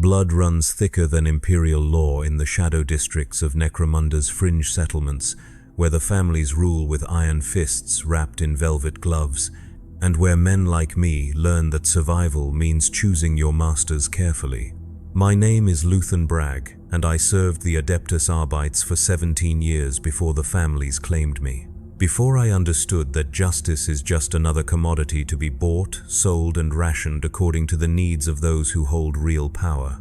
Blood runs thicker than imperial law in the shadow districts of Necromunda's fringe settlements, where the families rule with iron fists wrapped in velvet gloves, and where men like me learn that survival means choosing your masters carefully. My name is Luthen Bragg, and I served the Adeptus Arbites for 17 years before the families claimed me. Before I understood that justice is just another commodity to be bought, sold, and rationed according to the needs of those who hold real power.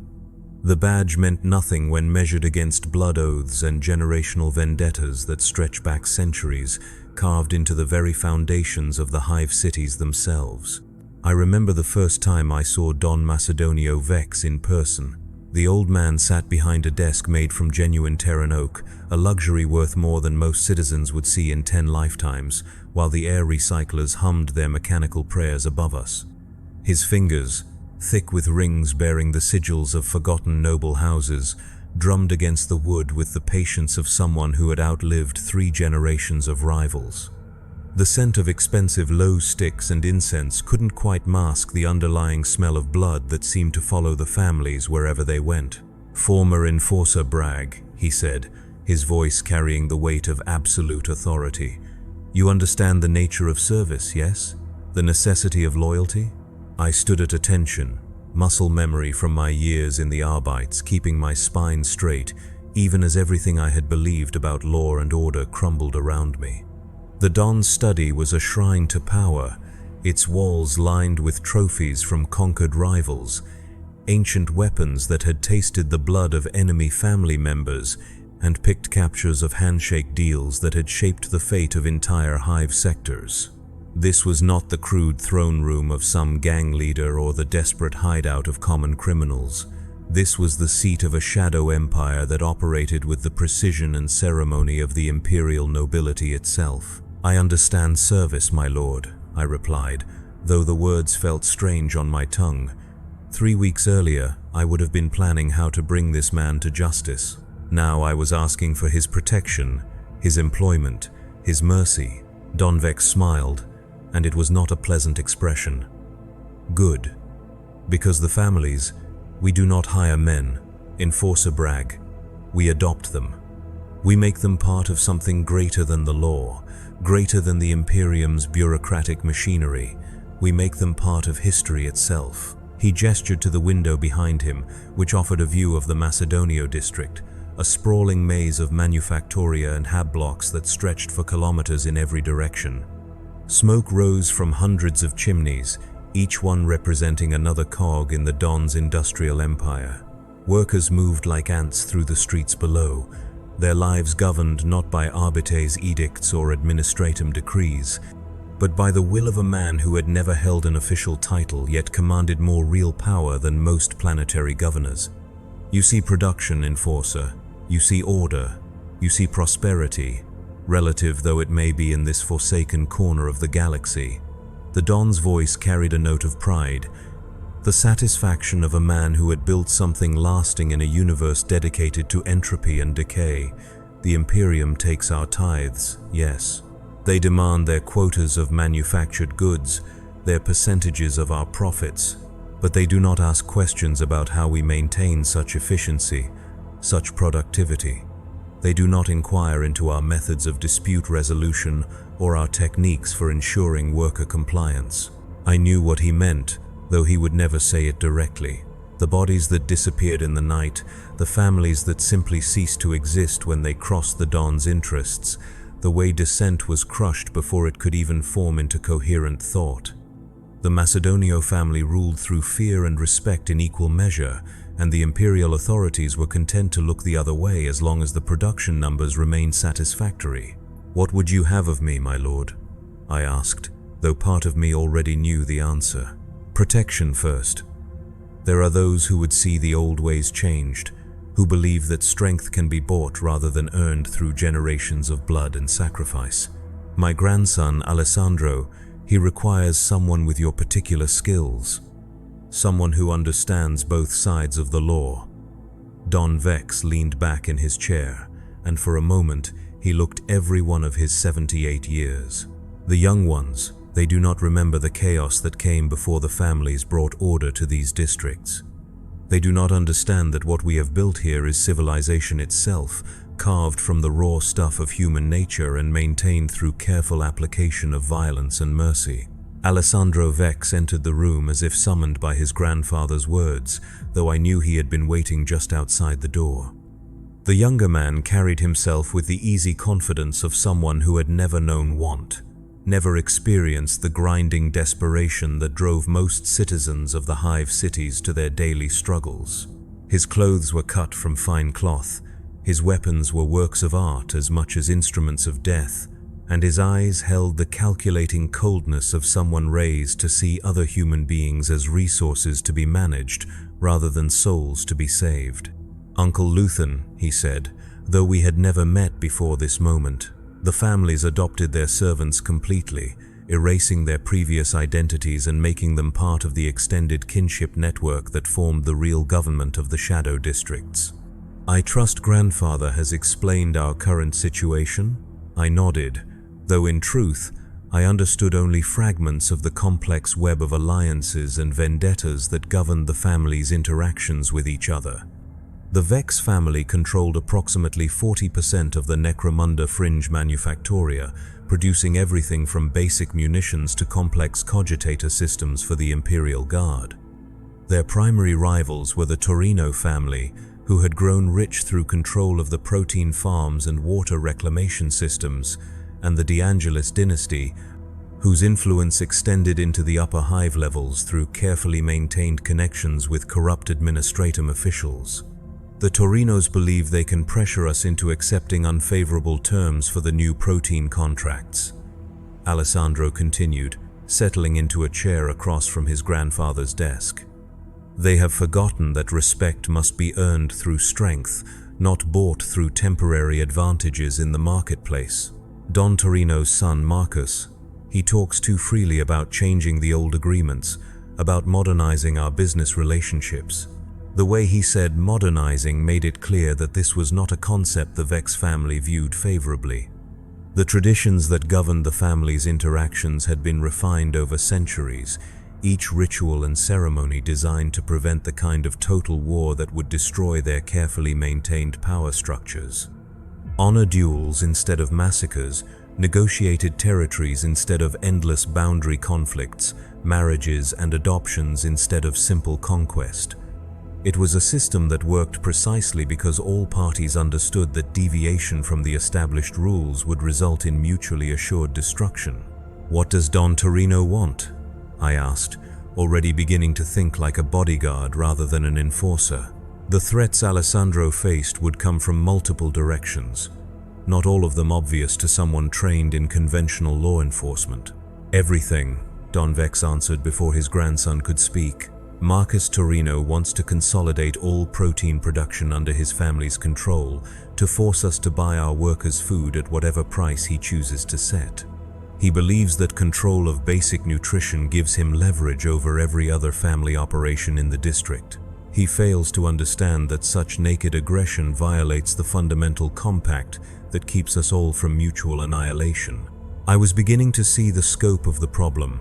The badge meant nothing when measured against blood oaths and generational vendettas that stretch back centuries, carved into the very foundations of the hive cities themselves. I remember the first time I saw Don Macedonio Vex in person. The old man sat behind a desk made from genuine Terran oak, a luxury worth more than most citizens would see in 10 lifetimes, while the air recyclers hummed their mechanical prayers above us. His fingers, thick with rings bearing the sigils of forgotten noble houses, drummed against the wood with the patience of someone who had outlived 3 generations of rivals. The scent of expensive low sticks and incense couldn't quite mask the underlying smell of blood that seemed to follow the families wherever they went. "Former Enforcer Bragg," he said, his voice carrying the weight of absolute authority. "You understand the nature of service, yes? The necessity of loyalty?" I stood at attention, muscle memory from my years in the Arbites keeping my spine straight, even as everything I had believed about law and order crumbled around me. The Don's study was a shrine to power, its walls lined with trophies from conquered rivals, ancient weapons that had tasted the blood of enemy family members, and picked captures of handshake deals that had shaped the fate of entire hive sectors. This was not the crude throne room of some gang leader or the desperate hideout of common criminals. This was the seat of a shadow empire that operated with the precision and ceremony of the imperial nobility itself. "I understand service, my lord," I replied, though the words felt strange on my tongue. 3 weeks earlier, I would have been planning how to bring this man to justice. Now I was asking for his protection, his employment, his mercy. Don Vex smiled, and it was not a pleasant expression. "Good. Because the families, we do not hire men, Enforcer Bragg. We adopt them. We make them part of something greater than the law, greater than the Imperium's bureaucratic machinery. We make them part of history itself." He gestured to the window behind him, which offered a view of the Macedonio district, a sprawling maze of manufactoria and hab blocks that stretched for kilometers in every direction. Smoke rose from hundreds of chimneys, each one representing another cog in the Don's industrial empire. Workers moved like ants through the streets below, their lives governed not by Arbite's edicts or administratum decrees, but by the will of a man who had never held an official title yet commanded more real power than most planetary governors. You see production, Enforcer. You see order. You see prosperity, relative though it may be in this forsaken corner of the galaxy. The Don's voice carried a note of pride, the satisfaction of a man who had built something lasting in a universe dedicated to entropy and decay. "The Imperium takes our tithes, yes. They demand their quotas of manufactured goods, their percentages of our profits, but they do not ask questions about how we maintain such efficiency, such productivity. They do not inquire into our methods of dispute resolution or our techniques for ensuring worker compliance." I knew what he meant, though he would never say it directly. The bodies that disappeared in the night, the families that simply ceased to exist when they crossed the Don's interests, the way dissent was crushed before it could even form into coherent thought. The Macedonio family ruled through fear and respect in equal measure, and the imperial authorities were content to look the other way as long as the production numbers remained satisfactory. "What would you have of me, my lord?" I asked, though part of me already knew the answer. "Protection first. There are those who would see the old ways changed, who believe that strength can be bought rather than earned through generations of blood and sacrifice. My grandson, Alessandro, he requires someone with your particular skills. Someone who understands both sides of the law." Don Vex leaned back in his chair, and for a moment he looked every one of his 78 years. "The young ones, they do not remember the chaos that came before the families brought order to these districts. They do not understand that what we have built here is civilization itself, carved from the raw stuff of human nature and maintained through careful application of violence and mercy." Alessandro Vex entered the room as if summoned by his grandfather's words, though I knew he had been waiting just outside the door. The younger man carried himself with the easy confidence of someone who had never known want, never experienced the grinding desperation that drove most citizens of the Hive cities to their daily struggles. His clothes were cut from fine cloth, his weapons were works of art as much as instruments of death, and his eyes held the calculating coldness of someone raised to see other human beings as resources to be managed rather than souls to be saved. "Uncle Luthen," he said, though we had never met before this moment, the families adopted their servants completely, erasing their previous identities and making them part of the extended kinship network that formed the real government of the Shadow Districts. "I trust Grandfather has explained our current situation?" I nodded, though in truth, I understood only fragments of the complex web of alliances and vendettas that governed the family's interactions with each other. The Vex family controlled approximately 40% of the Necromunda fringe manufactoria, producing everything from basic munitions to complex cogitator systems for the Imperial Guard. Their primary rivals were the Torino family, who had grown rich through control of the protein farms and water reclamation systems, and the De Angelis dynasty, whose influence extended into the upper Hive levels through carefully maintained connections with corrupt administratum officials. "The Torinos believe they can pressure us into accepting unfavorable terms for the new protein contracts," Alessandro continued, settling into a chair across from his grandfather's desk. "They have forgotten that respect must be earned through strength, not bought through temporary advantages in the marketplace. Don Torino's son, Marcus, he talks too freely about changing the old agreements, about modernizing our business relationships. The way he said modernizing made it clear that this was not a concept the Vex family viewed favorably. The traditions that governed the family's interactions had been refined over centuries, each ritual and ceremony designed to prevent the kind of total war that would destroy their carefully maintained power structures. Honor duels instead of massacres, negotiated territories instead of endless boundary conflicts, marriages and adoptions instead of simple conquest. It was a system that worked precisely because all parties understood that deviation from the established rules would result in mutually assured destruction. "What does Don Torino want?" I asked, already beginning to think like a bodyguard rather than an enforcer. The threats Alessandro faced would come from multiple directions, not all of them obvious to someone trained in conventional law enforcement. "Everything," Don Vex answered before his grandson could speak. "Marcus Torino wants to consolidate all protein production under his family's control, to force us to buy our workers' food at whatever price he chooses to set. He believes that control of basic nutrition gives him leverage over every other family operation in the district. He fails to understand that such naked aggression violates the fundamental compact that keeps us all from mutual annihilation." I was beginning to see the scope of the problem.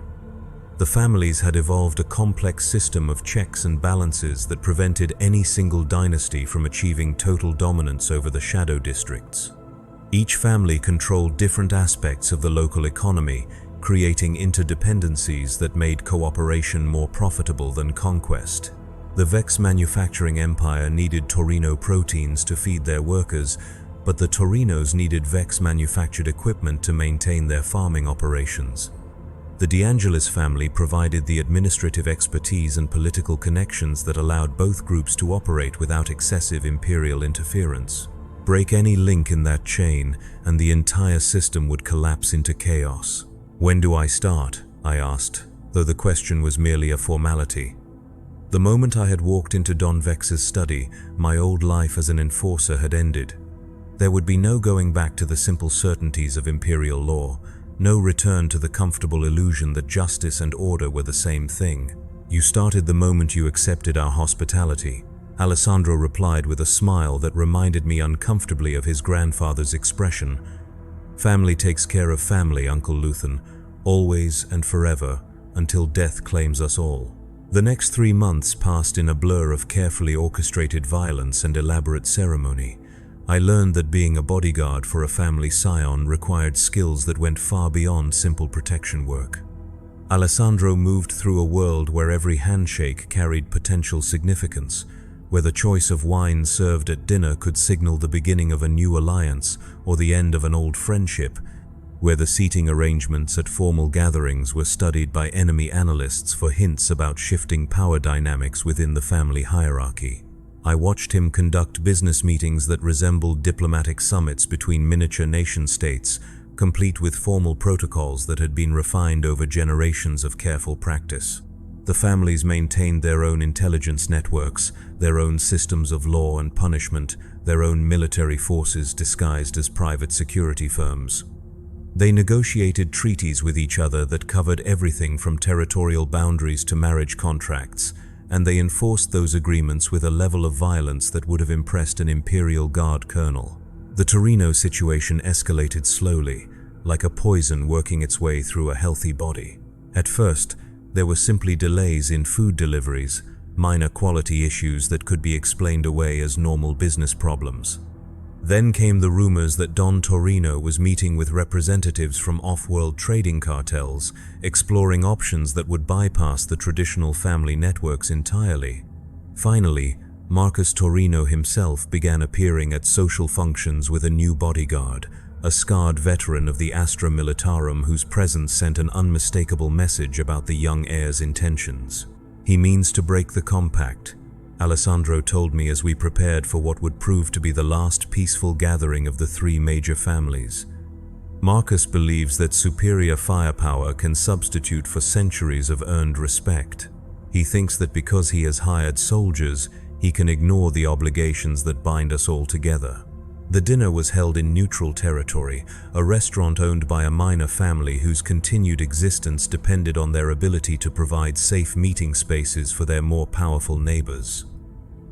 The families had evolved a complex system of checks and balances that prevented any single dynasty from achieving total dominance over the Shadow Districts. Each family controlled different aspects of the local economy, creating interdependencies that made cooperation more profitable than conquest. The Vex manufacturing empire needed Torino proteins to feed their workers, but the Torinos needed Vex manufactured equipment to maintain their farming operations. The De Angelis family provided the administrative expertise and political connections that allowed both groups to operate without excessive imperial interference. Break any link in that chain, and the entire system would collapse into chaos. "When do I start?" I asked, though the question was merely a formality. The moment I had walked into Don Vex's study, my old life as an enforcer had ended. There would be no going back to the simple certainties of imperial law, no return to the comfortable illusion that justice and order were the same thing. "You started the moment you accepted our hospitality," Alessandro replied with a smile that reminded me uncomfortably of his grandfather's expression. "Family takes care of family, Uncle Luthen, always and forever, until death claims us all." The next 3 months passed in a blur of carefully orchestrated violence and elaborate ceremony. I learned that being a bodyguard for a family scion required skills that went far beyond simple protection work. Alessandro moved through a world where every handshake carried potential significance, where the choice of wine served at dinner could signal the beginning of a new alliance or the end of an old friendship, where the seating arrangements at formal gatherings were studied by enemy analysts for hints about shifting power dynamics within the family hierarchy. I watched him conduct business meetings that resembled diplomatic summits between miniature nation-states, complete with formal protocols that had been refined over generations of careful practice. The families maintained their own intelligence networks, their own systems of law and punishment, their own military forces disguised as private security firms. They negotiated treaties with each other that covered everything from territorial boundaries to marriage contracts, and they enforced those agreements with a level of violence that would have impressed an Imperial Guard colonel. The Torino situation escalated slowly, like a poison working its way through a healthy body. At first, there were simply delays in food deliveries, minor quality issues that could be explained away as normal business problems. Then came the rumors that Don Torino was meeting with representatives from off-world trading cartels, exploring options that would bypass the traditional family networks entirely. Finally, Marcus Torino himself began appearing at social functions with a new bodyguard, a scarred veteran of the Astra Militarum whose presence sent an unmistakable message about the young heir's intentions. "He means to break the compact," Alessandro told me as we prepared for what would prove to be the last peaceful gathering of the 3 major families. Marcus believes that superior firepower can substitute for centuries of earned respect. He thinks that because he has hired soldiers, he can ignore the obligations that bind us all together. The dinner was held in neutral territory, a restaurant owned by a minor family whose continued existence depended on their ability to provide safe meeting spaces for their more powerful neighbors.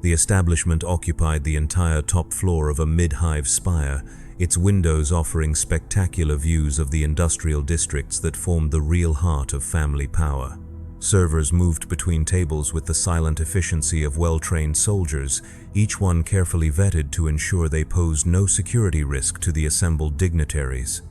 The establishment occupied the entire top floor of a mid-hive spire, its windows offering spectacular views of the industrial districts that formed the real heart of family power. Servers moved between tables with the silent efficiency of well-trained soldiers, each one carefully vetted to ensure they posed no security risk to the assembled dignitaries.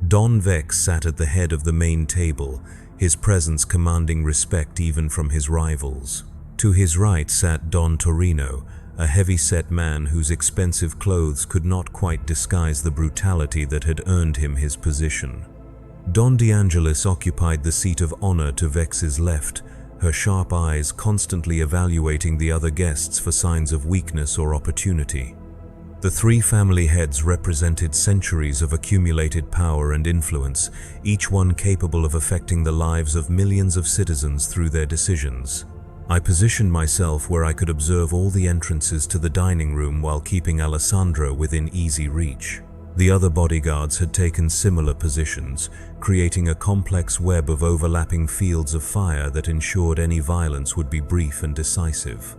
Don Vex sat at the head of the main table, his presence commanding respect even from his rivals. To his right sat Don Torino, a heavy-set man whose expensive clothes could not quite disguise the brutality that had earned him his position. Don DeAngelis occupied the seat of honor to Vex's left, her sharp eyes constantly evaluating the other guests for signs of weakness or opportunity. The 3 family heads represented centuries of accumulated power and influence, each one capable of affecting the lives of millions of citizens through their decisions. I positioned myself where I could observe all the entrances to the dining room while keeping Alessandro within easy reach. The other bodyguards had taken similar positions, creating a complex web of overlapping fields of fire that ensured any violence would be brief and decisive.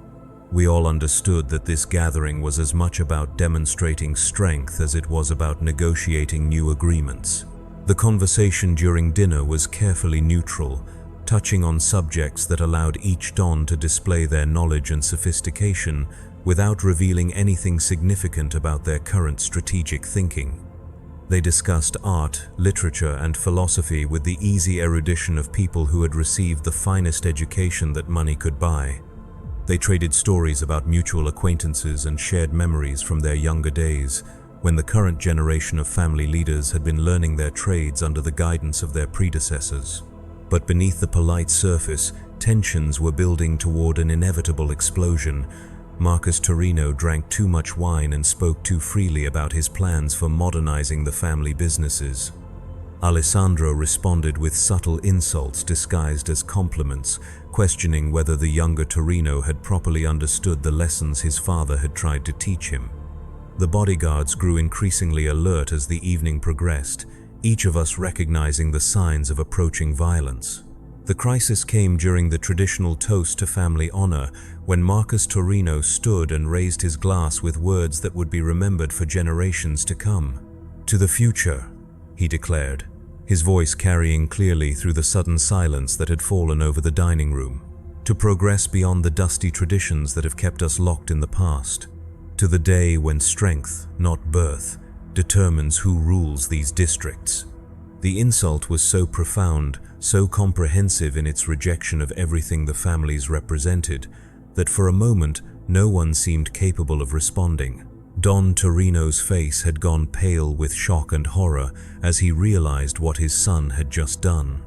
We all understood that this gathering was as much about demonstrating strength as it was about negotiating new agreements. The conversation during dinner was carefully neutral, touching on subjects that allowed each Don to display their knowledge and sophistication without revealing anything significant about their current strategic thinking. They discussed art, literature, and philosophy with the easy erudition of people who had received the finest education that money could buy. They traded stories about mutual acquaintances and shared memories from their younger days, when the current generation of family leaders had been learning their trades under the guidance of their predecessors. But beneath the polite surface, tensions were building toward an inevitable explosion. Marcus Torino drank too much wine and spoke too freely about his plans for modernizing the family businesses. Alessandro responded with subtle insults disguised as compliments, questioning whether the younger Torino had properly understood the lessons his father had tried to teach him. The bodyguards grew increasingly alert as the evening progressed, each of us recognizing the signs of approaching violence. The crisis came during the traditional toast to family honor, when Marcus Torino stood and raised his glass with words that would be remembered for generations to come. "To the future," he declared, his voice carrying clearly through the sudden silence that had fallen over the dining room. to progress beyond the dusty traditions that have kept us locked in the past, to the day when strength, not birth, determines who rules these districts. The insult was so profound, so comprehensive in its rejection of everything the families represented, that for a moment no one seemed capable of responding. Don Torino's face had gone pale with shock and horror as he realized what his son had just done.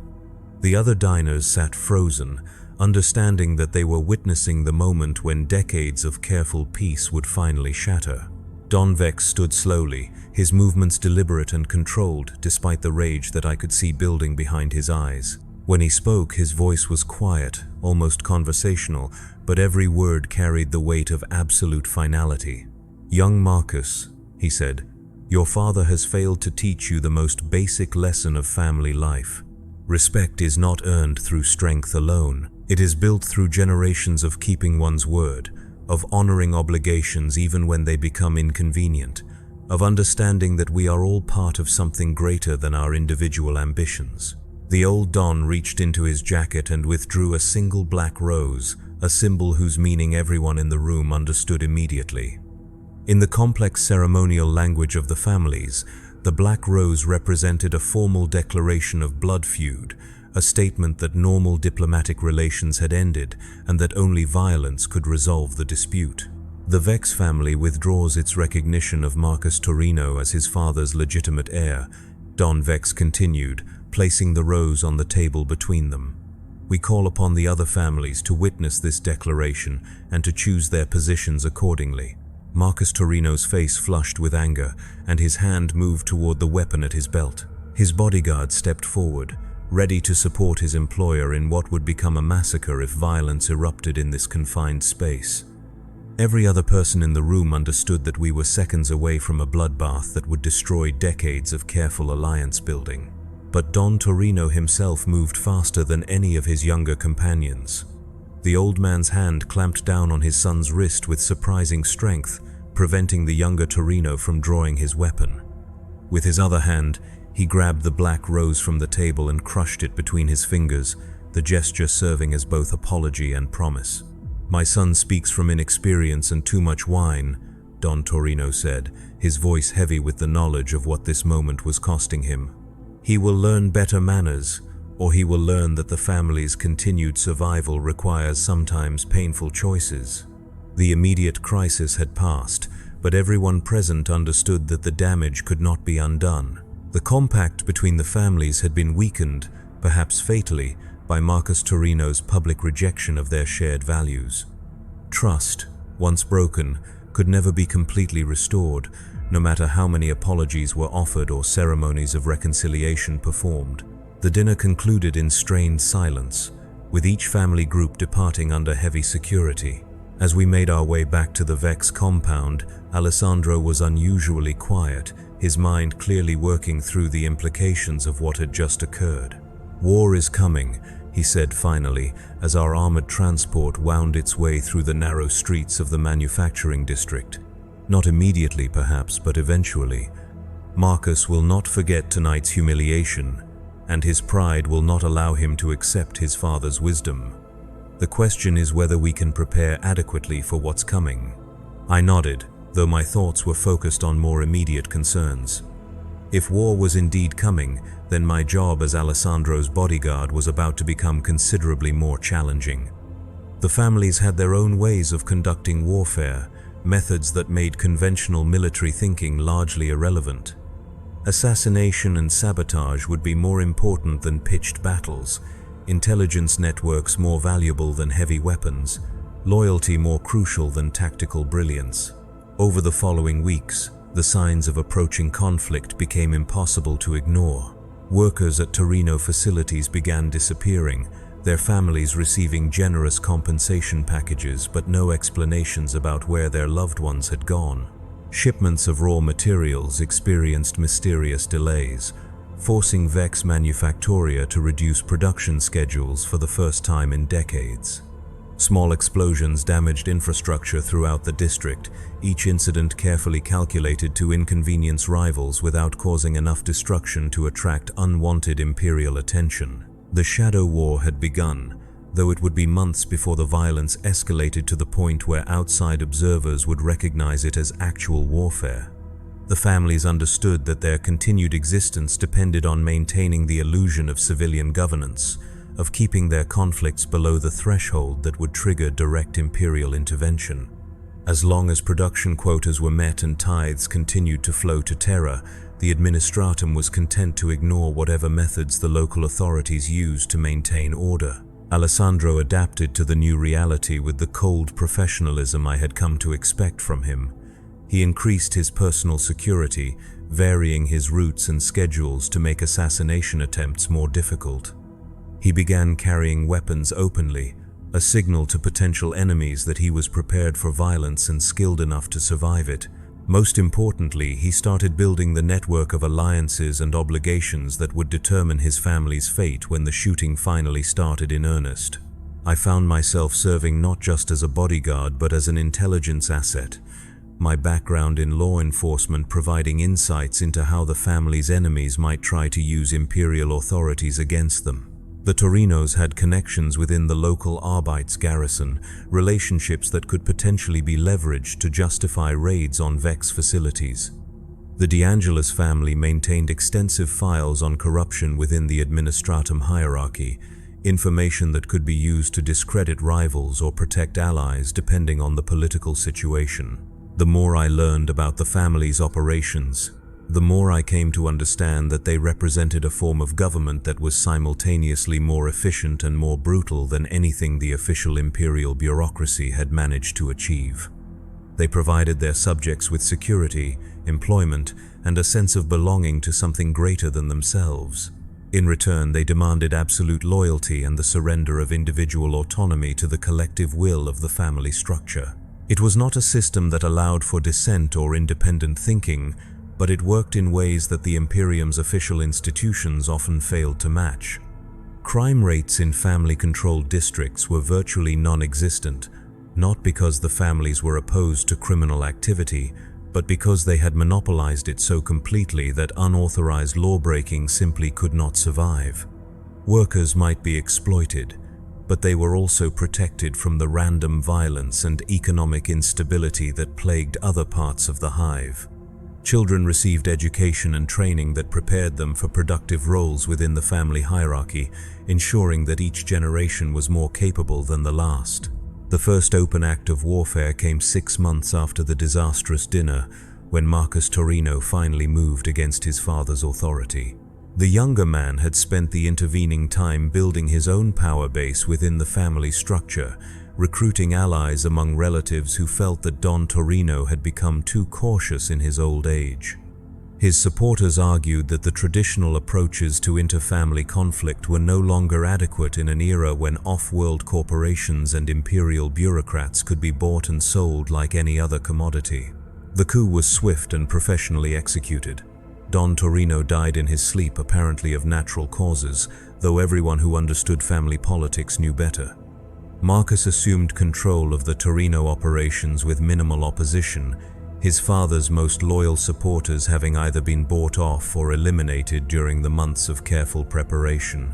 The other diners sat frozen, understanding that they were witnessing the moment when decades of careful peace would finally shatter. Don Vex stood slowly, his movements deliberate and controlled despite the rage that I could see building behind his eyes. When he spoke, his voice was quiet, almost conversational, but every word carried the weight of absolute finality. "Young Marcus," he said, "your father has failed to teach you the most basic lesson of family life. Respect is not earned through strength alone. It is built through generations of keeping one's word, of honoring obligations even when they become inconvenient, of understanding that we are all part of something greater than our individual ambitions." The old Don reached into his jacket and withdrew a single black rose, a symbol whose meaning everyone in the room understood immediately. In the complex ceremonial language of the families, the black rose represented a formal declaration of blood feud, a statement that normal diplomatic relations had ended and that only violence could resolve the dispute. The Vex family withdraws its recognition of Marcus Torino as his father's legitimate heir, Don Vex continued, placing the rose on the table between them. "We call upon the other families to witness this declaration and to choose their positions accordingly." Marcus Torino's face flushed with anger, and his hand moved toward the weapon at his belt. His bodyguard stepped forward, ready to support his employer in what would become a massacre if violence erupted in this confined space. Every other person in the room understood that we were seconds away from a bloodbath that would destroy decades of careful alliance building. But Don Torino himself moved faster than any of his younger companions. The old man's hand clamped down on his son's wrist with surprising strength, preventing the younger Torino from drawing his weapon. With his other hand, he grabbed the black rose from the table and crushed it between his fingers, the gesture serving as both apology and promise. "My son speaks from inexperience and too much wine," Don Torino said, his voice heavy with the knowledge of what this moment was costing him. "He will learn better manners, or he will learn that the family's continued survival requires sometimes painful choices." The immediate crisis had passed, but everyone present understood that the damage could not be undone. The compact between the families had been weakened, perhaps fatally, by Marcus Torino's public rejection of their shared values. Trust, once broken, could never be completely restored, no matter how many apologies were offered or ceremonies of reconciliation performed. The dinner concluded in strained silence, with each family group departing under heavy security. As we made our way back to the Vex compound, Alessandro was unusually quiet, his mind clearly working through the implications of what had just occurred. "War is coming," he said finally, as our armored transport wound its way through the narrow streets of the manufacturing district. "Not immediately perhaps, but eventually. Marcus will not forget tonight's humiliation, and his pride will not allow him to accept his father's wisdom. The question is whether we can prepare adequately for what's coming." I nodded, though my thoughts were focused on more immediate concerns. If war was indeed coming, then my job as Alessandro's bodyguard was about to become considerably more challenging. The families had their own ways of conducting warfare, methods that made conventional military thinking largely irrelevant. Assassination and sabotage would be more important than pitched battles, intelligence networks more valuable than heavy weapons, loyalty more crucial than tactical brilliance. Over the following weeks, the signs of approaching conflict became impossible to ignore. Workers at Torino facilities began disappearing, their families receiving generous compensation packages but no explanations about where their loved ones had gone. Shipments of raw materials experienced mysterious delays, forcing Vex Manufactoria to reduce production schedules for the first time in decades. Small explosions damaged infrastructure throughout the district, each incident carefully calculated to inconvenience rivals without causing enough destruction to attract unwanted imperial attention. The Shadow War had begun, though it would be months before the violence escalated to the point where outside observers would recognize it as actual warfare. The families understood that their continued existence depended on maintaining the illusion of civilian governance, of keeping their conflicts below the threshold that would trigger direct imperial intervention. As long as production quotas were met and tithes continued to flow to Terra, the administratum was content to ignore whatever methods the local authorities used to maintain order. Alessandro adapted to the new reality with the cold professionalism I had come to expect from him. He increased his personal security, varying his routes and schedules to make assassination attempts more difficult. He began carrying weapons openly, a signal to potential enemies that he was prepared for violence and skilled enough to survive it. Most importantly, he started building the network of alliances and obligations that would determine his family's fate when the shooting finally started in earnest. I found myself serving not just as a bodyguard but as an intelligence asset, my background in law enforcement providing insights into how the family's enemies might try to use imperial authorities against them. The Torinos had connections within the local Arbeits garrison, relationships that could potentially be leveraged to justify raids on Vex facilities. The De Angelis family maintained extensive files on corruption within the administratum hierarchy, information that could be used to discredit rivals or protect allies depending on the political situation. The more I learned about the family's operations, the more I came to understand that they represented a form of government that was simultaneously more efficient and more brutal than anything the official imperial bureaucracy had managed to achieve. They provided their subjects with security, employment, and a sense of belonging to something greater than themselves. In return, they demanded absolute loyalty and the surrender of individual autonomy to the collective will of the family structure. It was not a system that allowed for dissent or independent thinking, but it worked in ways that the Imperium's official institutions often failed to match. Crime rates in family-controlled districts were virtually non-existent, not because the families were opposed to criminal activity, but because they had monopolized it so completely that unauthorized lawbreaking simply could not survive. Workers might be exploited, but they were also protected from the random violence and economic instability that plagued other parts of the hive. Children received education and training that prepared them for productive roles within the family hierarchy, ensuring that each generation was more capable than the last. The first open act of warfare came 6 months after the disastrous dinner, when Marcus Torino finally moved against his father's authority. The younger man had spent the intervening time building his own power base within the family structure, recruiting allies among relatives who felt that Don Torino had become too cautious in his old age. His supporters argued that the traditional approaches to inter-family conflict were no longer adequate in an era when off-world corporations and imperial bureaucrats could be bought and sold like any other commodity. The coup was swift and professionally executed. Don Torino died in his sleep, apparently of natural causes, though everyone who understood family politics knew better. Marcus assumed control of the Torino operations with minimal opposition, his father's most loyal supporters having either been bought off or eliminated during the months of careful preparation.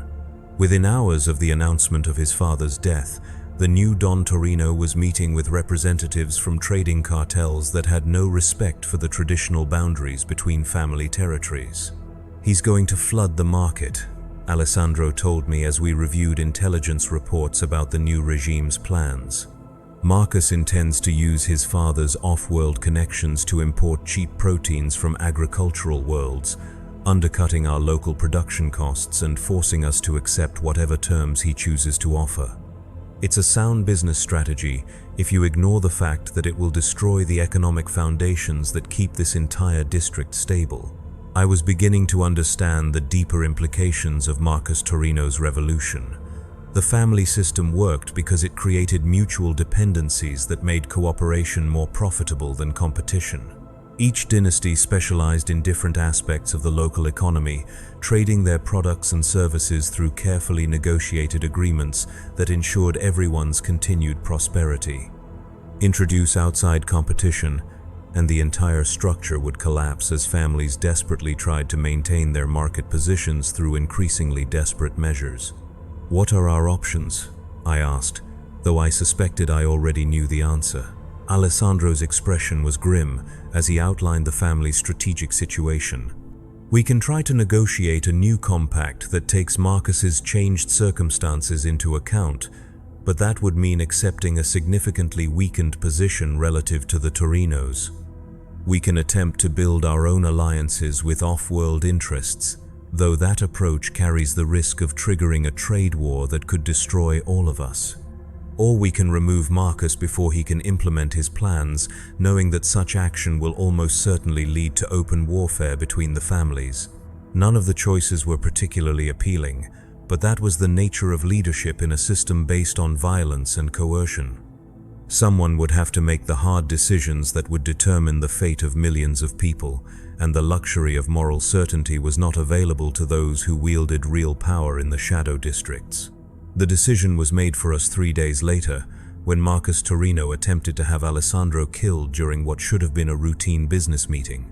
Within hours of the announcement of his father's death, the new Don Torino was meeting with representatives from trading cartels that had no respect for the traditional boundaries between family territories. "He's going to flood the market," Alessandro told me as we reviewed intelligence reports about the new regime's plans. "Marcus intends to use his father's off-world connections to import cheap proteins from agricultural worlds, undercutting our local production costs and forcing us to accept whatever terms he chooses to offer. It's a sound business strategy if you ignore the fact that it will destroy the economic foundations that keep this entire district stable." I was beginning to understand the deeper implications of Marcus Torino's revolution. The family system worked because it created mutual dependencies that made cooperation more profitable than competition. Each dynasty specialized in different aspects of the local economy, trading their products and services through carefully negotiated agreements that ensured everyone's continued prosperity. Introduce outside competition, and the entire structure would collapse as families desperately tried to maintain their market positions through increasingly desperate measures. "What are our options?" I asked, though I suspected I already knew the answer. Alessandro's expression was grim as he outlined the family's strategic situation. We can try to negotiate a new compact that takes Marcus's changed circumstances into account, but that would mean accepting a significantly weakened position relative to the Torinos. We can attempt to build our own alliances with off-world interests, though that approach carries the risk of triggering a trade war that could destroy all of us. Or we can remove Marcus before he can implement his plans, knowing that such action will almost certainly lead to open warfare between the families. None of the choices were particularly appealing, but that was the nature of leadership in a system based on violence and coercion. Someone would have to make the hard decisions that would determine the fate of millions of people, and the luxury of moral certainty was not available to those who wielded real power in the shadow districts. The decision was made for us 3 days later, when Marcus Torino attempted to have Alessandro killed during what should have been a routine business meeting.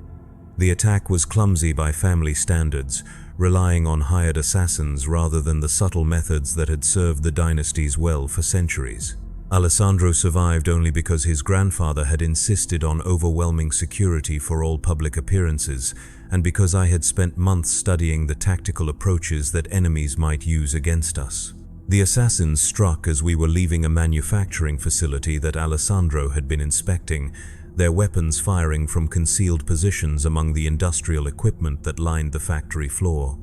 The attack was clumsy by family standards, relying on hired assassins rather than the subtle methods that had served the dynasties well for centuries. Alessandro survived only because his grandfather had insisted on overwhelming security for all public appearances, and because I had spent months studying the tactical approaches that enemies might use against us. The assassins struck as we were leaving a manufacturing facility that Alessandro had been inspecting, their weapons firing from concealed positions among the industrial equipment that lined the factory floor.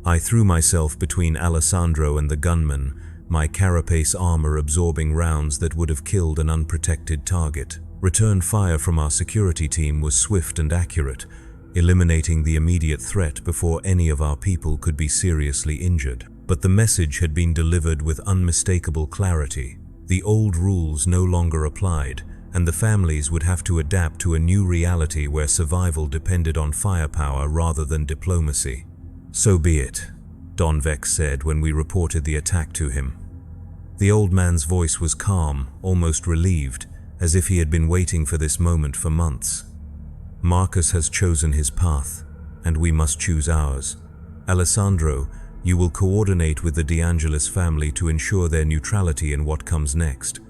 I threw myself between Alessandro and the gunman, my carapace armor absorbing rounds that would have killed an unprotected target. Return fire from our security team was swift and accurate, eliminating the immediate threat before any of our people could be seriously injured. But the message had been delivered with unmistakable clarity. The old rules no longer applied, and the families would have to adapt to a new reality where survival depended on firepower rather than diplomacy. "So be it," Don Vex said when we reported the attack to him. The old man's voice was calm, almost relieved, as if he had been waiting for this moment for months. "Marcus has chosen his path, and we must choose ours. Alessandro, you will coordinate with the De Angelis family to ensure their neutrality in what comes next.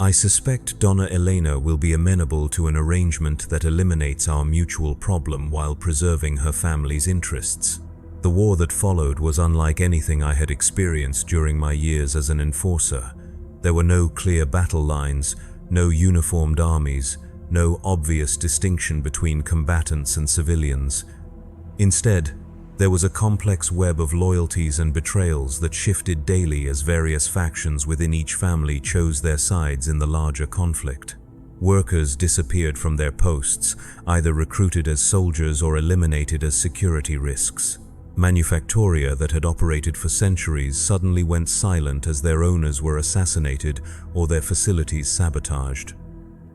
I suspect Donna Elena will be amenable to an arrangement that eliminates our mutual problem while preserving her family's interests." The war that followed was unlike anything I had experienced during my years as an enforcer. There were no clear battle lines, no uniformed armies, no obvious distinction between combatants and civilians. Instead, there was a complex web of loyalties and betrayals that shifted daily as various factions within each family chose their sides in the larger conflict. Workers disappeared from their posts, either recruited as soldiers or eliminated as security risks. Manufactoria that had operated for centuries suddenly went silent as their owners were assassinated or their facilities sabotaged.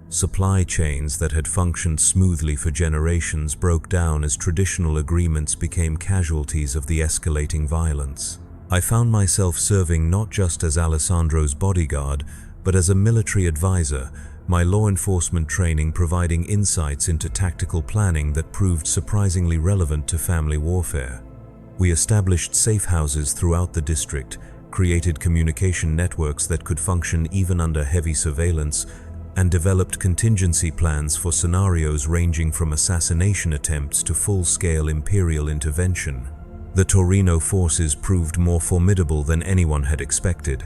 Supply chains that had functioned smoothly for generations broke down as traditional agreements became casualties of the escalating violence. I found myself serving not just as Alessandro's bodyguard, but as a military advisor, my law enforcement training providing insights into tactical planning that proved surprisingly relevant to family warfare. We established safe houses throughout the district, created communication networks that could function even under heavy surveillance, and developed contingency plans for scenarios ranging from assassination attempts to full-scale imperial intervention. The Torino forces proved more formidable than anyone had expected.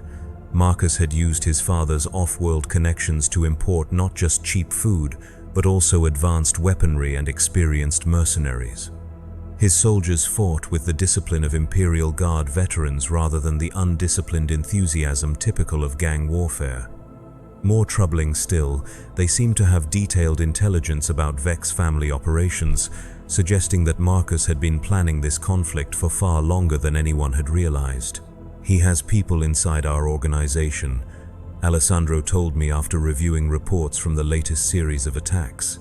Marcus had used his father's off-world connections to import not just cheap food, but also advanced weaponry and experienced mercenaries. His soldiers fought with the discipline of Imperial Guard veterans rather than the undisciplined enthusiasm typical of gang warfare. More troubling still, they seemed to have detailed intelligence about Vex family operations, suggesting that Marcus had been planning this conflict for far longer than anyone had realized. "He has people inside our organization," Alessandro told me after reviewing reports from the latest series of attacks.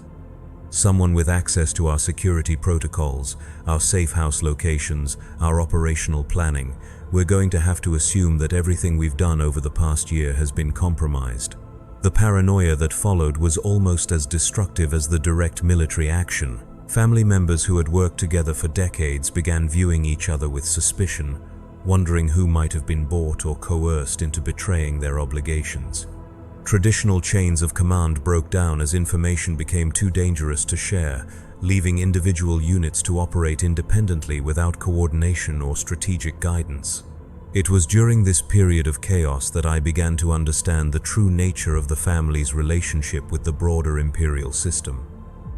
"Someone with access to our security protocols, our safe house locations, our operational planning. We're going to have to assume that everything we've done over the past year has been compromised." The paranoia that followed was almost as destructive as the direct military action. Family members who had worked together for decades began viewing each other with suspicion. wondering who might have been bought or coerced into betraying their obligations. Traditional chains of command broke down as information became too dangerous to share, leaving individual units to operate independently without coordination or strategic guidance. It was during this period of chaos that I began to understand the true nature of the family's relationship with the broader imperial system.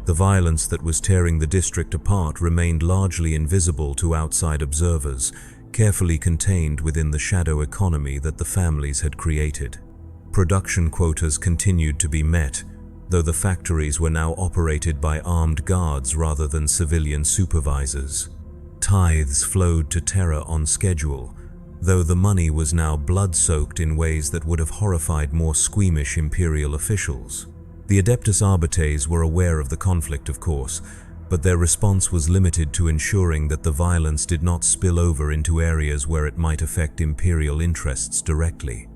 The violence that was tearing the district apart remained largely invisible to outside observers, carefully contained within the shadow economy that the families had created. Production quotas continued to be met, though the factories were now operated by armed guards rather than civilian supervisors. Tithes flowed to Terra on schedule, though the money was now blood-soaked in ways that would have horrified more squeamish imperial officials. The Adeptus Arbites were aware of the conflict, of course, but their response was limited to ensuring that the violence did not spill over into areas where it might affect imperial interests directly.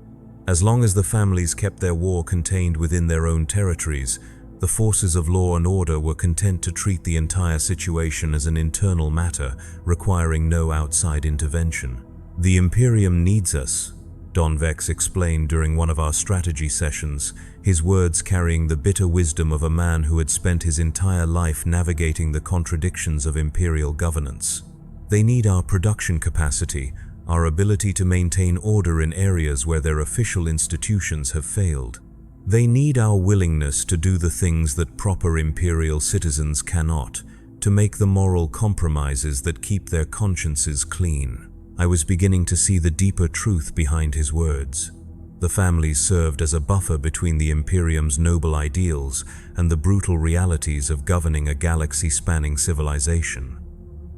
As long as the families kept their war contained within their own territories, the forces of law and order were content to treat the entire situation as an internal matter, requiring no outside intervention. "The Imperium needs us," Don Vex explained during one of our strategy sessions, his words carrying the bitter wisdom of a man who had spent his entire life navigating the contradictions of imperial governance. "They need our production capacity, our ability to maintain order in areas where their official institutions have failed. They need our willingness to do the things that proper imperial citizens cannot, to make the moral compromises that keep their consciences clean." I was beginning to see the deeper truth behind his words. The families served as a buffer between the Imperium's noble ideals and the brutal realities of governing a galaxy-spanning civilization.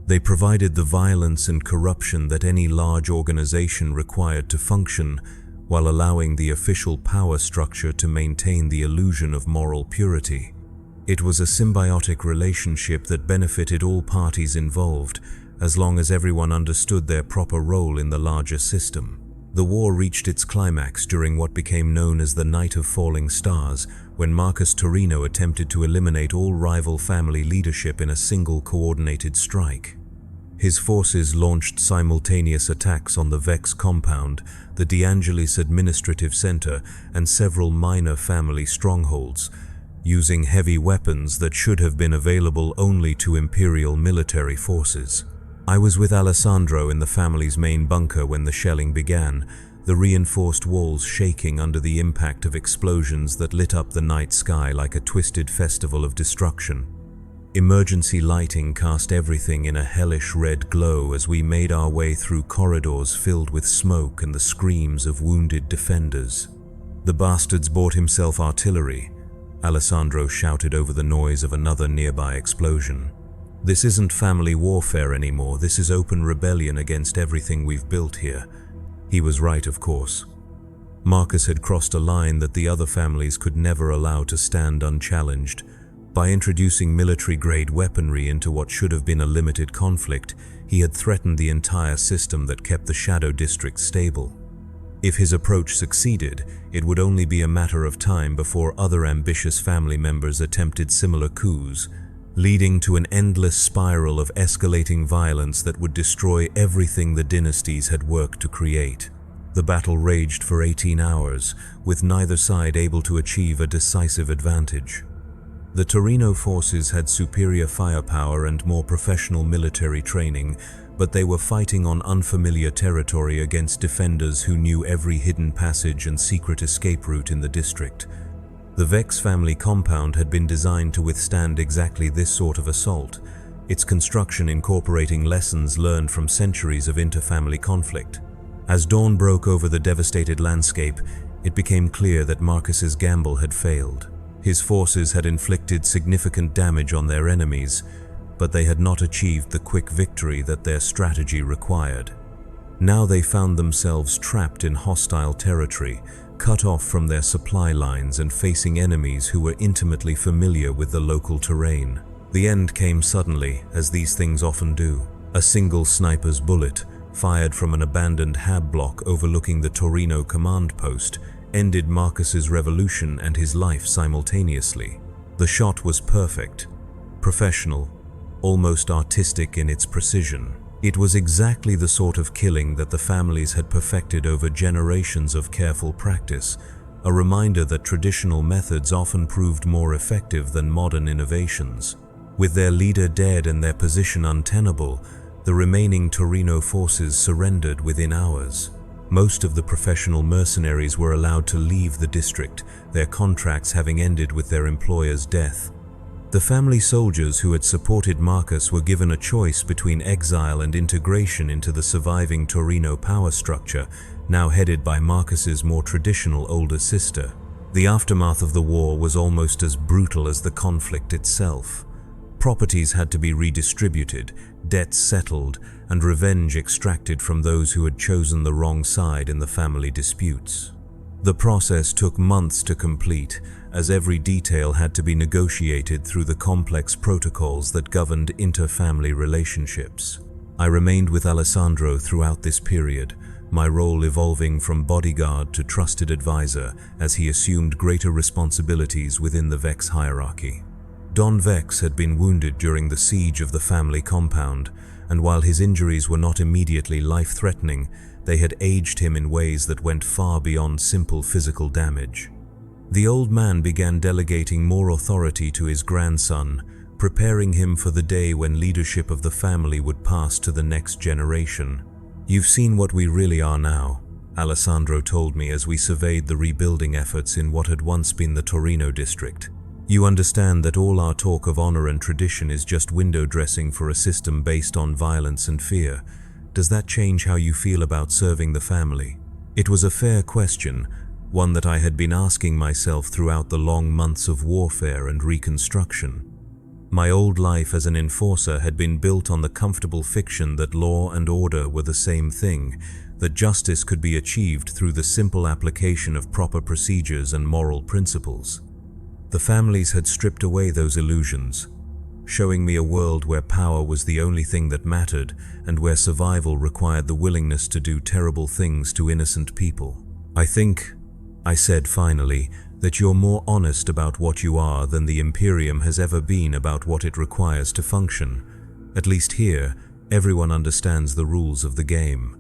They provided the violence and corruption that any large organization required to function, while allowing the official power structure to maintain the illusion of moral purity. It was a symbiotic relationship that benefited all parties involved, as long as everyone understood their proper role in the larger system. The war reached its climax during what became known as the Night of Falling Stars, when Marcus Torino attempted to eliminate all rival family leadership in a single coordinated strike. His forces launched simultaneous attacks on the Vex compound, the De Angelis administrative center, and several minor family strongholds, using heavy weapons that should have been available only to Imperial military forces. I was with Alessandro in the family's main bunker when the shelling began, the reinforced walls shaking under the impact of explosions that lit up the night sky like a twisted festival of destruction. Emergency lighting cast everything in a hellish red glow as we made our way through corridors filled with smoke and the screams of wounded defenders. "The bastard's bought himself artillery," Alessandro shouted over the noise of another nearby explosion. "This isn't family warfare anymore, this is open rebellion against everything we've built here." He was right, of course. Marcus had crossed a line that the other families could never allow to stand unchallenged. By introducing military-grade weaponry into what should have been a limited conflict, he had threatened the entire system that kept the Shadow District stable. If his approach succeeded, it would only be a matter of time before other ambitious family members attempted similar coups, leading to an endless spiral of escalating violence that would destroy everything the dynasties had worked to create. The battle raged for 18 hours, with neither side able to achieve a decisive advantage. The Torino forces had superior firepower and more professional military training, but they were fighting on unfamiliar territory against defenders who knew every hidden passage and secret escape route in the district. The Vex family compound had been designed to withstand exactly this sort of assault, its construction incorporating lessons learned from centuries of interfamily conflict. As dawn broke over the devastated landscape, it became clear that Marcus's gamble had failed. His forces had inflicted significant damage on their enemies, but they had not achieved the quick victory that their strategy required. Now they found themselves trapped in hostile territory, cut off from their supply lines and facing enemies who were intimately familiar with the local terrain. The end came suddenly, as these things often do. A single sniper's bullet, fired from an abandoned hab block overlooking the Torino command post, ended Marcus's revolution and his life simultaneously. The shot was perfect, professional, almost artistic in its precision. It was exactly the sort of killing that the families had perfected over generations of careful practice, a reminder that traditional methods often proved more effective than modern innovations. With their leader dead and their position untenable, the remaining Torino forces surrendered within hours. Most of the professional mercenaries were allowed to leave the district, their contracts having ended with their employer's death. The family soldiers who had supported Marcus were given a choice between exile and integration into the surviving Torino power structure, now headed by Marcus's more traditional older sister. The aftermath of the war was almost as brutal as the conflict itself. Properties had to be redistributed, debts settled, and revenge extracted from those who had chosen the wrong side in the family disputes. The process took months to complete, as every detail had to be negotiated through the complex protocols that governed inter-family relationships. I remained with Alessandro throughout this period, my role evolving from bodyguard to trusted advisor as he assumed greater responsibilities within the Vex hierarchy. Don Vex had been wounded during the siege of the family compound, and while his injuries were not immediately life-threatening, they had aged him in ways that went far beyond simple physical damage. The old man began delegating more authority to his grandson, preparing him for the day when leadership of the family would pass to the next generation. "You've seen what we really are now," Alessandro told me as we surveyed the rebuilding efforts in what had once been the Torino district. "You understand that all our talk of honor and tradition is just window dressing for a system based on violence and fear. Does that change how you feel about serving the family?" It was a fair question, one that I had been asking myself throughout the long months of warfare and reconstruction. My old life as an enforcer had been built on the comfortable fiction that law and order were the same thing, that justice could be achieved through the simple application of proper procedures and moral principles. The families had stripped away those illusions, showing me a world where power was the only thing that mattered and where survival required the willingness to do terrible things to innocent people. "I think," I said finally, "that you're more honest about what you are than the Imperium has ever been about what it requires to function. At least here, everyone understands the rules of the game."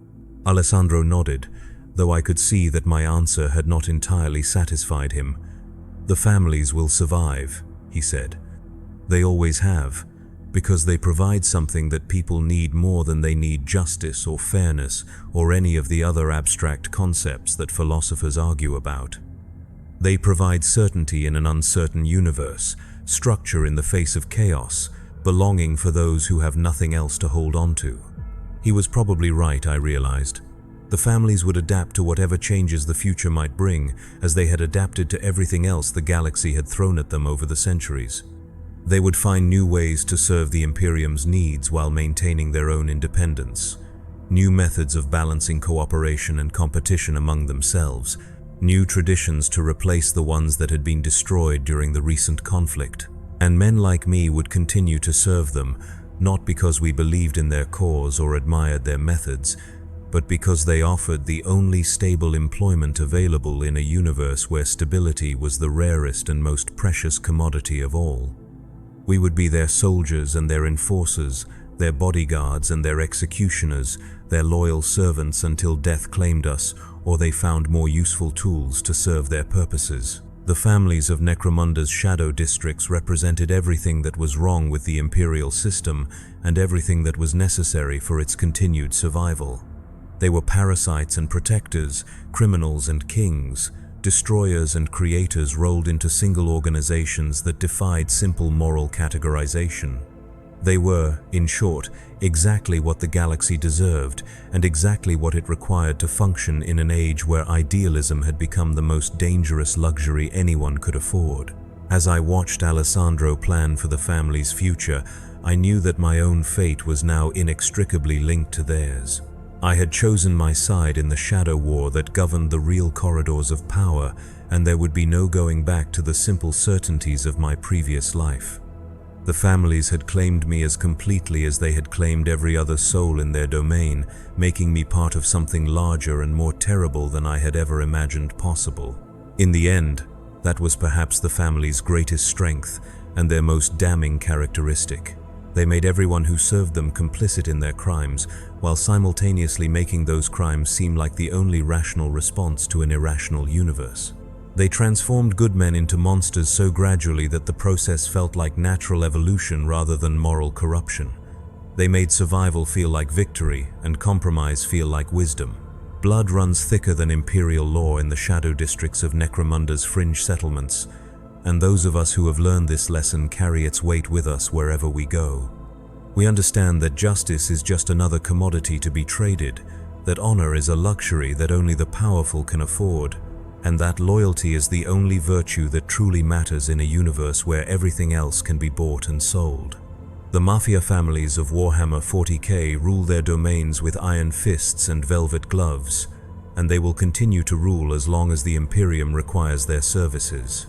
Alessandro nodded, though I could see that my answer had not entirely satisfied him. "The families will survive," he said. "They always have, because they provide something that people need more than they need justice or fairness or any of the other abstract concepts that philosophers argue about. They provide certainty in an uncertain universe, structure in the face of chaos, belonging for those who have nothing else to hold on to." He was probably right, I realized. The families would adapt to whatever changes the future might bring, as they had adapted to everything else the galaxy had thrown at them over the centuries. They would find new ways to serve the Imperium's needs while maintaining their own independence. New methods of balancing cooperation and competition among themselves. New traditions to replace the ones that had been destroyed during the recent conflict. And men like me would continue to serve them, not because we believed in their cause or admired their methods, but because they offered the only stable employment available in a universe where stability was the rarest and most precious commodity of all. We would be their soldiers and their enforcers, their bodyguards and their executioners, their loyal servants until death claimed us, or they found more useful tools to serve their purposes. The families of Necromunda's shadow districts represented everything that was wrong with the imperial system and everything that was necessary for its continued survival. They were parasites and protectors, criminals and kings, destroyers and creators rolled into single organizations that defied simple moral categorization. They were, in short, exactly what the galaxy deserved and exactly what it required to function in an age where idealism had become the most dangerous luxury anyone could afford. As I watched Alessandro plan for the family's future, I knew that my own fate was now inextricably linked to theirs. I had chosen my side in the shadow war that governed the real corridors of power, and there would be no going back to the simple certainties of my previous life. The families had claimed me as completely as they had claimed every other soul in their domain, making me part of something larger and more terrible than I had ever imagined possible. In the end, that was perhaps the family's greatest strength and their most damning characteristic. They made everyone who served them complicit in their crimes, while simultaneously making those crimes seem like the only rational response to an irrational universe. They transformed good men into monsters so gradually that the process felt like natural evolution rather than moral corruption. They made survival feel like victory and compromise feel like wisdom. Blood runs thicker than imperial law in the shadow districts of Necromunda's fringe settlements, and those of us who have learned this lesson carry its weight with us wherever we go. We understand that justice is just another commodity to be traded, that honor is a luxury that only the powerful can afford, and that loyalty is the only virtue that truly matters in a universe where everything else can be bought and sold. The mafia families of Warhammer 40K rule their domains with iron fists and velvet gloves, and they will continue to rule as long as the Imperium requires their services.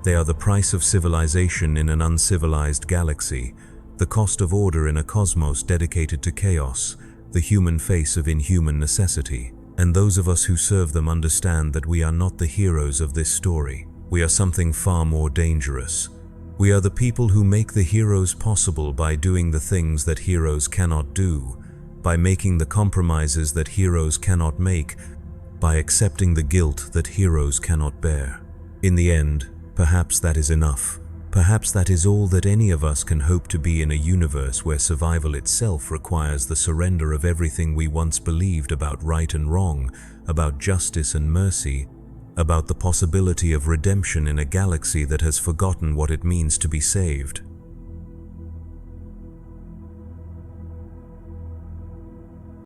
They are the price of civilization in an uncivilized galaxy, the cost of order in a cosmos dedicated to chaos, the human face of inhuman necessity. And those of us who serve them understand that we are not the heroes of this story. We are something far more dangerous. We are the people who make the heroes possible by doing the things that heroes cannot do, by making the compromises that heroes cannot make, by accepting the guilt that heroes cannot bear. In the end, perhaps that is enough. Perhaps that is all that any of us can hope to be in a universe where survival itself requires the surrender of everything we once believed about right and wrong, about justice and mercy, about the possibility of redemption in a galaxy that has forgotten what it means to be saved.